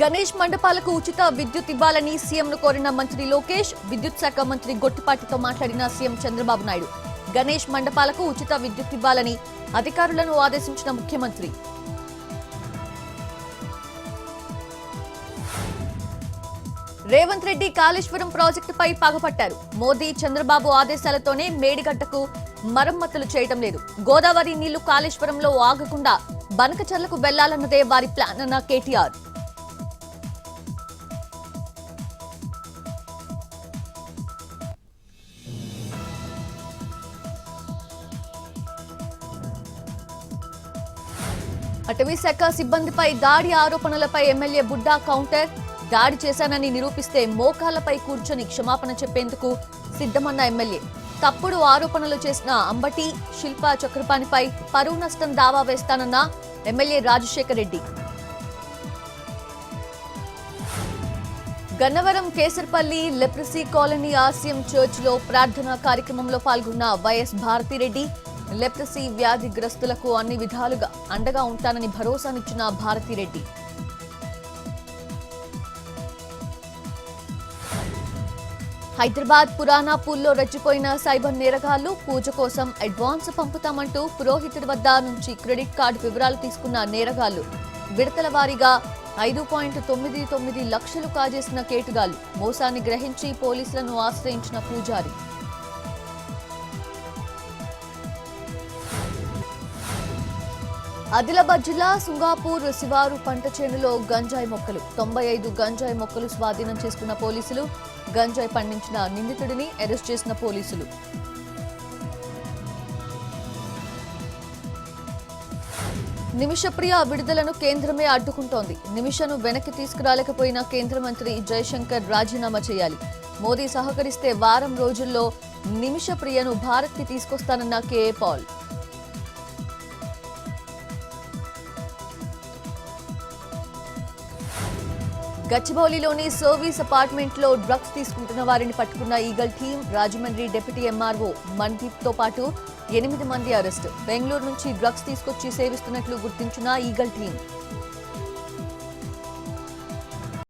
గణేష్ మండపాలకు ఉచిత విద్యుత్ ఇవ్వాలని సీఎంను కోరిన మంత్రి లోకేష్, విద్యుత్ శాఖ మంత్రి గొట్టిపాటితో మాట్లాడిన సీఎం చంద్రబాబు నాయుడు. గణేష్ మండపాలకు ఉచిత విద్యుత్ ఇవ్వాలని అధికారులను ఆదేశించిన ముఖ్యమంత్రి. రేవంత్ రెడ్డి కాళేశ్వరం ప్రాజెక్టుపై పగపట్టారు. మోదీ చంద్రబాబు ఆదేశాలతోనే మేడిగడ్డకు మరమ్మతులు చేయడం లేదు. గోదావరి నీళ్లు కాళేశ్వరంలో ఆగకుండా బనకచర్లకు వెళ్లాలన్నదే వారి ప్లాన్ అన్న కేటీఆర్. అటవీ శాఖ సిబ్బందిపై దాడి ఆరోపణలపై ఎమ్మెల్యే బుడ్డా కౌంటర్. దాడి చేశానని నిరూపిస్తే మోకాళ్లపై కూర్చొని క్షమాపణ చెప్పేందుకు సిద్ధమన్న ఎమ్మెల్యే. తప్పుడు ఆరోపణలు చేసిన అంబటి, శిల్పా చక్రపాణిపై పరువు నష్టం దావా వేస్తానన్న MLA Rajasekhar Reddy. Gannavaram Kesarapalli leprosy colony ఆసియం చర్చ్లో ప్రార్థనా కార్యక్రమంలో పాల్గొన్న వైఎస్ భారతిరెడ్డి. లెప్రసీ వ్యాధిగ్రస్తులకు అన్ని విధాలుగా అండగా ఉంటానని భరోసానిచ్చిన భారతిరెడ్డి. హైదరాబాద్ పురాణాపూల్లో రెచ్చిపోయిన సైబర్ నేరగాళ్లు. పూజ కోసం అడ్వాన్స్ పంపుతామంటూ పురోహితుడి వద్ద నుంచి క్రెడిట్ కార్డు వివరాలు తీసుకున్న నేరగాళ్లు. విడతల వారీగా 5.99 లక్షలు కాజేసిన కేటుగాళ్లు. మోసాన్ని గ్రహించి పోలీసులను ఆశ్రయించిన పూజారి. ఆదిలాబాద్ జిల్లా సుంగాపూర్ శివారు పంట చేనులో గంజాయి మొక్కలు. 95 గంజాయి మొక్కలు స్వాధీనం చేసుకున్న పోలీసులు. గంజాయి పండించిన నిందితుడిని అరెస్ట్ చేసిన పోలీసులు. నిమిషప్రియ విడుదలను కేంద్రమే అడ్డుకుంటోంది. నిమిషను వెనక్కి తీసుకురాలేకపోయిన కేంద్ర మంత్రి జయశంకర్ రాజీనామా చేయాలి. మోదీ సహకరిస్తే వారం రోజుల్లో నిమిషప్రియను భారత్కి తీసుకొస్తానన్న కేఏ పాల్. గచ్చిబౌలిలోని సర్వీస్ అపార్ట్మెంట్ లో డ్రగ్స్ తీసుకుంటున్న వారిని పట్టుకున్న eagle team. Rajahmundry deputy MRO Mandeep తో పాటు 8 మంది అరెస్టు. బెంగళూరు నుంచి డ్రగ్స్ తీసుకొచ్చి సేవిస్తున్నట్లు గుర్తించిన ఈగల్ టీం.